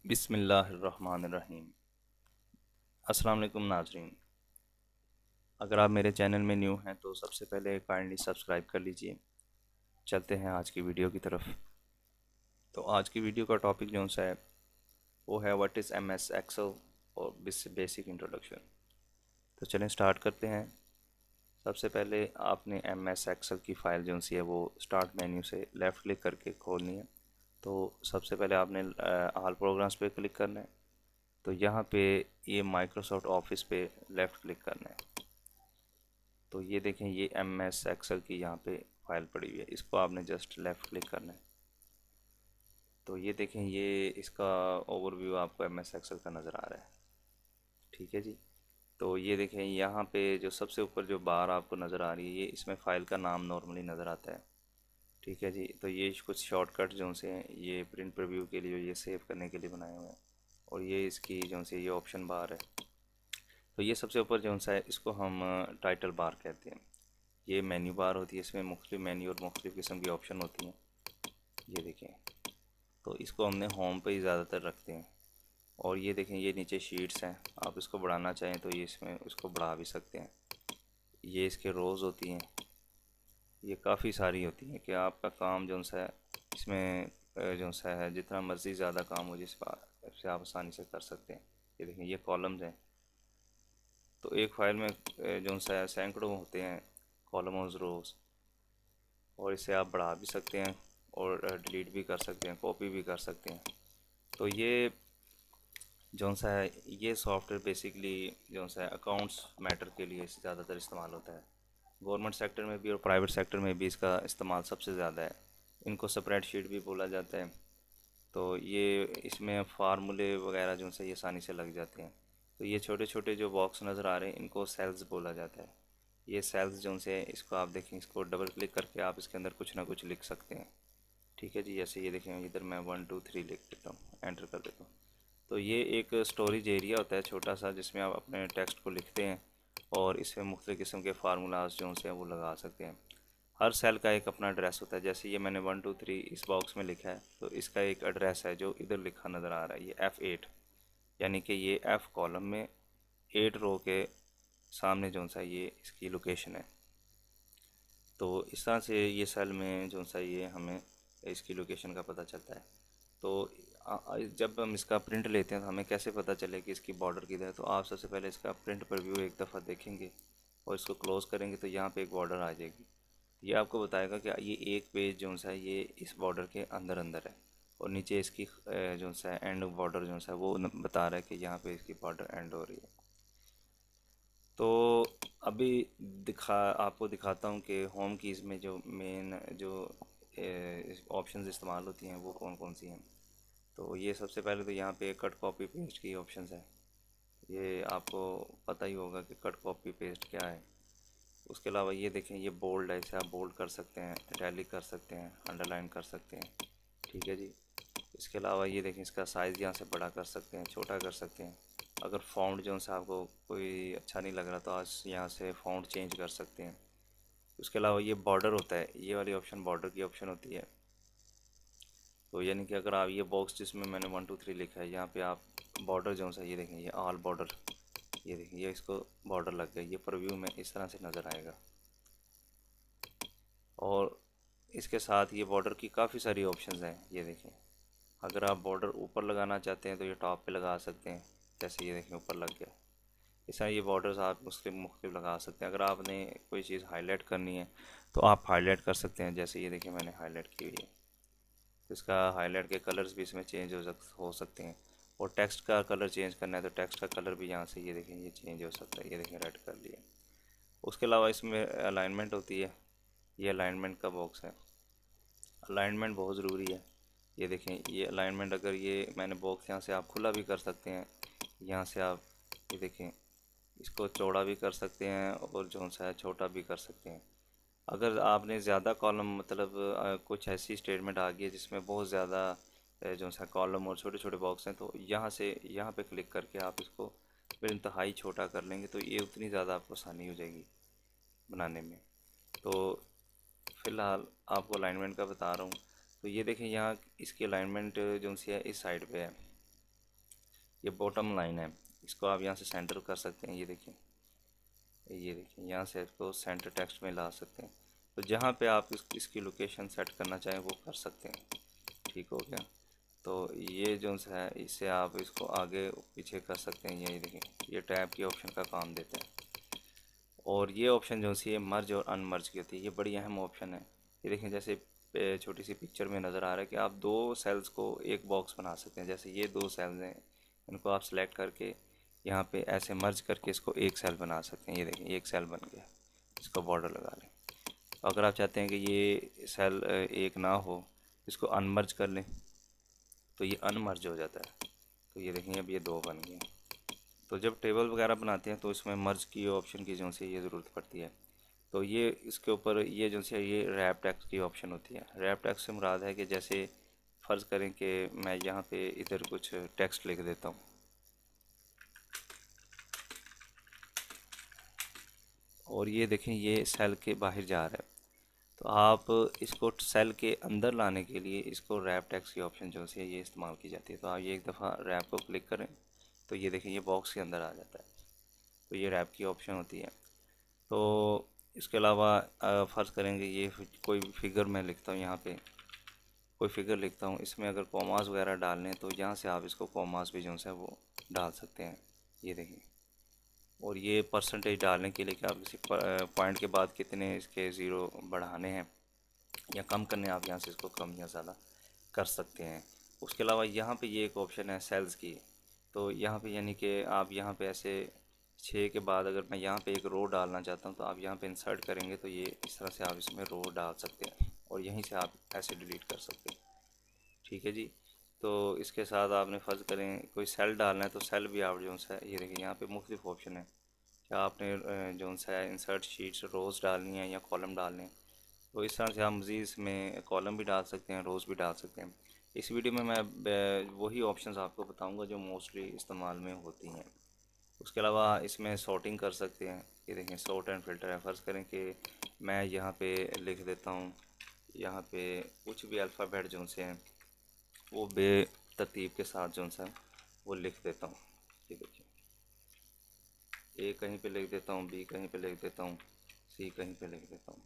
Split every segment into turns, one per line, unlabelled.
बिस्मिल्लाहिर्रहमानिर्रहीम। अस्सलाम वालेकुम नाजरीन। अगर आप मेरे चैनल में न्यू हैं तो सबसे पहले काइंडली सब्सक्राइब कर लीजिए। चलते हैं आज की वीडियो की तरफ। तो आज की वीडियो का टॉपिक जो सा है वो है what is M S Excel और बेसिक इंट्रोडक्शन। तो चलें स्टार्ट करते हैं। सबसे पहले आपने एम एस एक्सेल की फ़ाइल जो सी है वो स्टार्ट मेन्यू से लेफ़्ट क्लिक करके खोलनी है। तो सबसे पहले आपने ऑल प्रोग्राम्स पे क्लिक करना है। तो यहाँ पे ये माइक्रोसॉफ्ट ऑफिस पे लेफ़्ट क्लिक करना है। तो ये देखें ये एम एस एक्सेल की यहाँ पे फाइल पड़ी हुई है, इसको आपने जस्ट लेफ़्ट क्लिक करना है। तो ये देखें ये इसका ओवरव्यू आपको एम एस एक्सेल का नज़र आ रहा है। ठीक है जी। तो ये देखें यहाँ पे जो सबसे ऊपर जो बार आपको नज़र आ रही है ये इसमें फ़ाइल का नाम नॉर्मली नज़र आता है। ठीक है जी। तो ये कुछ शॉर्टकट जो से हैं ये प्रिंट प्रीव्यू के लिए ये सेव करने के लिए बनाए हुए हैं। और ये इसकी जो से ये ऑप्शन बार है। तो ये सबसे ऊपर जो सा है इसको हम टाइटल बार कहते हैं। ये मेन्यू बार होती है, इसमें मुख्तलिफ मेन्यू और मुख्तलिफ किस्म की ऑप्शन होती हैं। ये देखें। तो इसको हमने होम पे ही ज़्यादातर रखते हैं। और ये देखें ये नीचे शीट्स हैं, आप इसको बढ़ाना चाहें तो ये इसमें उसको बढ़ा भी सकते हैं। ये इसके रोज़ होती हैं, ये काफ़ी सारी होती हैं कि आपका काम जो सा है इसमें जो सा है जितना मर्ज़ी ज़्यादा काम हो जिस पर से आप आसानी से कर सकते हैं। ये देखें ये कॉलम्स हैं। तो एक फ़ाइल में जो सा है सैकड़ों होते हैं कॉलम और रोज़। और इसे आप बढ़ा भी सकते हैं और डिलीट भी कर सकते हैं, कॉपी भी कर सकते हैं। तो ये जौन सा है ये सॉफ्टवेयर बेसिकली जौन सा है अकाउंट्स मैटर के लिए ज़्यादातर इस्तेमाल होता है। गवर्नमेंट सेक्टर में भी और प्राइवेट सेक्टर में भी इसका इस्तेमाल सबसे ज़्यादा है। इनको स्प्रेडशीट भी बोला जाता है। तो ये इसमें फार्मूले वगैरह जो से ये आसानी से लग जाते हैं। तो ये छोटे छोटे जो बॉक्स नज़र आ रहे हैं इनको सेल्स बोला जाता है। ये सेल्स जो से इसको आप देखें, इसको डबल क्लिक करके आप इसके अंदर कुछ ना कुछ लिख सकते हैं। ठीक है जी। जैसे ये देखें इधर मैं 1 2 3 लिख देता हूँ, एंटर कर देता हूँ। तो ये एक स्टोरेज एरिया होता है छोटा सा जिसमें आप अपने टेक्स्ट को लिखते हैं और इसमें मुख्तलिफ़ किस्म के फार्मूलाज जो हैं वो लगा सकते हैं। हर सेल का एक अपना एड्रेस होता है। जैसे ये मैंने 1 2 3 इस बॉक्स में लिखा है तो इसका एक एड्रेस है जो इधर लिखा नज़र आ रहा है, ये F8। यानी कि ये F कॉलम में 8 रो के सामने जो सा ये इसकी लोकेशन है। तो इस तरह से ये सेल में जो सा ये हमें इसकी लोकेशन का पता चलता है। तो जब हम इसका प्रिंट लेते हैं तो हमें कैसे पता चले कि इसकी बॉर्डर किधर है। तो आप सबसे पहले इसका प्रिंट प्रीव्यू एक दफ़ा देखेंगे और इसको क्लोज़ करेंगे तो यहाँ पे एक बॉर्डर आ जाएगी। ये आपको बताएगा कि ये एक पेज जो सा है ये इस बॉर्डर के अंदर अंदर है। और नीचे इसकी जो सा है एंड बॉर्डर जो सा है वो बता रहा है कि यहाँ पे इसकी बॉर्डर एंड हो रही है। तो अभी आपको दिखाता हूँ कि होम कीज़ में जो मेन जो ऑप्शंस इस्तेमाल होती हैं वो कौन कौन सी हैं। तो ये सबसे पहले तो यहाँ पे कट कॉपी पेस्ट की ऑप्शंस है। ये आपको पता ही होगा कि कट कॉपी पेस्ट क्या है। उसके अलावा ये देखें ये बोल्ड है, इसे आप बोल्ड कर सकते हैं, इटैलिक कर सकते हैं, अंडरलाइन कर सकते हैं। ठीक है जी। इसके अलावा ये देखें इसका साइज़ यहाँ से बड़ा कर सकते हैं, छोटा कर सकते हैं। अगर फ़ॉन्ट जो से आपको कोई अच्छा नहीं लग रहा तो आज यहाँ से फ़ॉन्ट चेंज कर सकते हैं। उसके अलावा ये बॉर्डर होता है, ये वाली ऑप्शन बॉर्डर की ऑप्शन होती है। तो यानी कि अगर आप ये बॉक्स जिसमें मैंने 1 2 3 लिखा है यहाँ पे आप बॉर्डर जो सा ये देखें ये ऑल बॉर्डर, ये देखें ये इसको बॉर्डर लग गया, ये प्रीव्यू में इस तरह से नज़र आएगा। और इसके साथ ये बॉर्डर की काफ़ी सारी ऑप्शंस हैं। ये देखें अगर आप बॉर्डर ऊपर लगाना चाहते हैं तो ये टॉप पे लगा सकते हैं। जैसे ये देखें ऊपर लग गया। इस तरह ये बॉर्डर्स आप उसके मुख्तलिफ लगा सकते हैं। अगर आपने कोई चीज़ हाईलाइट करनी है तो आप हाईलाइट कर सकते हैं। जैसे ये देखें मैंने हाईलाइट की हुई है तो इसका हाईलाइट के कलर्स भी इसमें चेंज हो सकते हैं। और टेक्स्ट का कलर चेंज करना है तो टेक्स्ट का कलर भी यहाँ से ये देखें ये चेंज हो सकता है। ये देखें रेड कर लिया। उसके अलावा इसमें अलाइनमेंट होती है, ये अलाइनमेंट का बॉक्स है। अलाइनमेंट बहुत ज़रूरी है। ये देखें ये अलाइनमेंट अगर ये मैंने बॉक्स यहाँ से आप खुला भी कर सकते हैं, यहाँ से आप ये देखें इसको चौड़ा भी कर सकते हैं और जो सा है छोटा भी कर सकते हैं। अगर आपने ज़्यादा कॉलम मतलब कुछ ऐसी स्टेटमेंट आ गई है जिसमें बहुत ज़्यादा जो सा कॉलम और छोटे छोटे बॉक्स हैं तो यहाँ से यहाँ पे क्लिक करके आप इसको फिर इंतहाई छोटा कर लेंगे तो ये उतनी ज़्यादा आपको आसानी हो जाएगी बनाने में। तो फ़िलहाल आपको अलाइनमेंट का बता रहा हूँ। तो ये देखें यहाँ इसकी अलाइनमेंट जो सी है इस साइड पे है। ये बॉटम लाइन है, इसको आप यहाँ से सेंटर कर सकते हैं। ये देखिए यहाँ से इसको सेंटर टेक्स्ट में ला सकते हैं। तो जहाँ पे आप इसकी लोकेशन सेट करना चाहें वो कर सकते हैं। ठीक हो गया। तो ये जो है इससे आप इसको आगे पीछे कर सकते हैं। ये देखिए ये टैब की ऑप्शन का काम देता है। और ये ऑप्शन जो सी है मर्ज और अनमर्ज की होती है, ये बड़ी अहम ऑप्शन है। ये देखें जैसे छोटी सी पिक्चर में नज़र आ रहा है कि आप दो सेल्स को एक बॉक्स बना सकते हैं। जैसे ये दो सेल्स हैं, इनको आप सेलेक्ट करके यहाँ पे ऐसे मर्ज करके इसको एक सेल बना सकते हैं। ये देखें एक सेल बन गया, इसको बॉर्डर लगा लें। अगर आप चाहते हैं कि ये सेल एक ना हो, इसको अनमर्ज कर लें तो ये अनमर्ज हो जाता है। तो ये देखें अब ये दो बन गए। तो जब टेबल वगैरह बनाते हैं तो इसमें मर्ज की ऑप्शन की जो सी ये ज़रूरत पड़ती है। तो ये इसके ऊपर ये जो सी ये रैप टेक्स्ट की ऑप्शन होती है। रैप टेक्स्ट से मुराद है कि जैसे फ़र्ज़ करें कि मैं यहाँ पे इधर कुछ टेक्स्ट लिख देता हूँ और ये देखें ये सेल के बाहर जा रहा है। तो आप इसको सेल के अंदर लाने के लिए इसको रैप टेक्स्ट की ऑप्शन जो सी है ये इस्तेमाल की जाती है। तो आप ये एक दफ़ा रैप को क्लिक करें तो ये देखें ये बॉक्स के अंदर आ जाता है। तो ये रैप की ऑप्शन होती है। तो इसके अलावा फ़र्ज़ करेंगे ये कोई फिगर मैं लिखता हूँ, यहाँ पे कोई फिगर लिखता हूँ, इसमें अगर कॉमास वगैरह डालने तो यहाँ से आप इसको कॉमास भी जो है वो डाल सकते हैं। ये देखिए। और ये परसेंटेज डालने के लिए कि आप किसी पॉइंट के बाद कितने इसके ज़ीरो बढ़ाने हैं या कम करने, आप यहाँ से इसको कम या ज़्यादा कर सकते हैं। उसके अलावा यहाँ पे ये एक ऑप्शन है सेल्स की। तो यहाँ पे यानी कि आप यहाँ पे ऐसे 6 के बाद अगर मैं यहाँ पे एक रो डालना चाहता हूँ तो आप यहाँ पे इंसर्ट करेंगे तो ये इस तरह से आप इसमें रो डाल सकते हैं और यहीं से आप ऐसे डिलीट कर सकते हैं। ठीक है जी। तो इसके साथ आपने फ़र्ज़ करें कोई सेल डालना है तो सेल भी आप जो है ये देखिए यहाँ पे मुख्तलिफ ऑप्शन है कि आपने जो है इंसर्ट शीट्स रोज़ डालनी है या कॉलम डालने हैं। तो इस तरह से आप मज़ीद इसमें कॉलम भी डाल सकते हैं, रोज़ भी डाल सकते हैं। इस वीडियो में मैं वही ऑप्शंस आपको बताऊंगा जो मोस्टली इस्तेमाल में होती हैं। उसके अलावा इसमें सॉर्टिंग कर सकते हैं। ये देखें सॉर्ट एंड फ़िल्टर है। फ़र्ज़ करें कि मैं यहाँ पे लिख देता हूँ, यहाँ पे कुछ भी अल्फ़ाबेट जो से हैं वो बेतरतीब के साथ जो है वो लिख देता हूँ। ये देखिए ए कहीं पे लिख देता हूँ, बी कहीं पे लिख देता हूँ, सी कहीं पे लिख देता हूँ।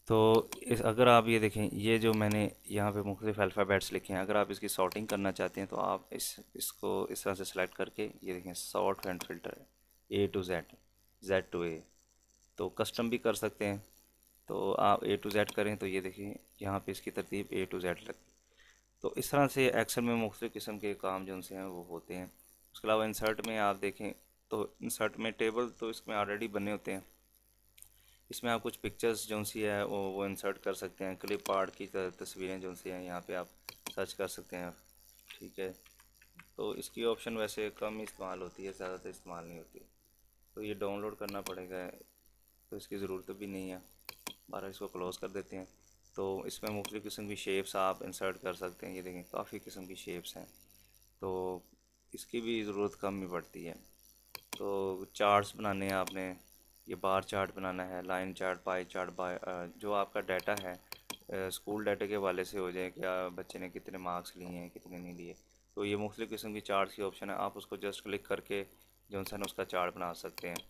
तो इस अगर आप ये देखें ये जो मैंने यहाँ पे मुख्तलिफ अल्फ़ाबेट्स लिखे हैं, अगर आप इसकी सॉर्टिंग करना चाहते हैं तो आप इसको इस तरह से सेलेक्ट करके ये देखें सॉर्ट एंड फ़िल्टर है A to Z, Z to A। तो कस्टम भी कर सकते हैं। तो आप A to Z करें तो ये देखिए यहाँ पे इसकी तरतीब A to Z लग। तो इस तरह से एक्सेल में मुख्तलिफ़ किस्म के काम जो उनसे हैं वो होते हैं। उसके अलावा इंसर्ट में आप देखें तो इंसर्ट में टेबल तो इसमें ऑलरेडी बने होते हैं। इसमें आप कुछ पिक्चर्स जो सी है वो इंसर्ट कर सकते हैं। क्लिप आर्ट की तस्वीरें जो सी हैं यहाँ पे आप सर्च कर सकते हैं। ठीक है। तो इसकी ऑप्शन वैसे कम इस्तेमाल होती है, ज़्यादातर इस्तेमाल नहीं होती। तो ये डाउनलोड करना पड़ेगा, तो इसकी ज़रूरत भी नहीं है। बारह इसको क्लोज़ कर देते हैं। तो इसमें मुख्तलिफ़ किस्म की शेप्स आप इंसर्ट कर सकते हैं। ये देखें काफ़ी किस्म की शेप्स हैं, तो इसकी भी ज़रूरत कम ही पड़ती है। तो चार्ट्स बनाने हैं आपने, ये बार चार्ट बनाना है, लाइन चार्ट, पाई चार्ट, जो आपका डाटा है स्कूल डाटा के हवाले से हो जाए, क्या बच्चे ने कितने मार्क्स लिए हैं कितने नहीं लिए। तो ये मुख्तलिफ़ किस्म की चार्ट्स की ऑप्शन है, आप उसको जस्ट क्लिक करके जो है उसका चार्ट बना सकते हैं।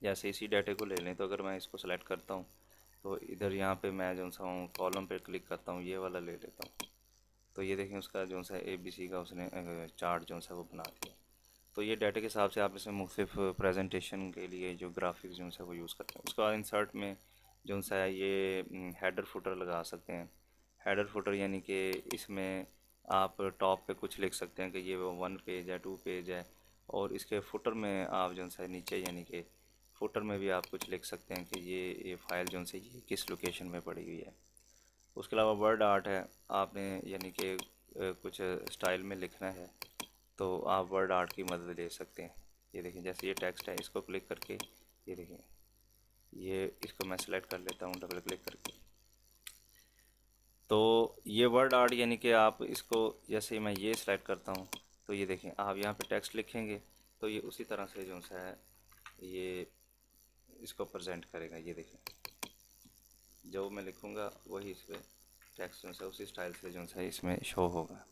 जैसे इसी डाटे को ले लें तो अगर मैं इसको सेलेक्ट करता हूँ तो इधर यहाँ पे मैं जो सा हूँ कॉलम पे क्लिक करता हूँ, ये वाला ले लेता हूँ। तो ये देखें उसका जो सा ABC का उसने चार्ट जो सा वो बना दिया। तो ये डाटा के हिसाब से आप इसमें मुख्तलिफ प्रेजेंटेशन के लिए जो ग्राफिक्स जो है वो यूज़ करते हैं। उसके बाद इंसर्ट में जो सा है ये हेडर फुटर लगा सकते हैं। हेडर फुटर यानी कि इसमें आप टॉप पे कुछ लिख सकते हैं कि ये 1 पेज है, 2 पेज है। और इसके फुटर में आप जो है नीचे यानी कि फुटर में भी आप कुछ लिख सकते हैं कि ये फ़ाइल जो है ये किस लोकेशन में पड़ी हुई है। उसके अलावा वर्ड आर्ट है, आपने यानी कि कुछ स्टाइल में लिखना है तो आप वर्ड आर्ट की मदद ले सकते हैं। ये देखें जैसे ये टेक्स्ट है, इसको क्लिक करके ये देखें ये इसको मैं सेलेक्ट कर लेता हूँ डबल क्लिक करके। तो ये वर्ड आर्ट यानी कि आप इसको जैसे मैं ये सेलेक्ट करता हूँ तो ये देखें आप यहाँ पे टेक्स्ट लिखेंगे तो ये उसी तरह से जो है ये इसको प्रेजेंट करेगा। ये देखें जो मैं लिखूँगा वही इस पर टेक्स्ट जो है उसी स्टाइल से जो है इसमें शो होगा।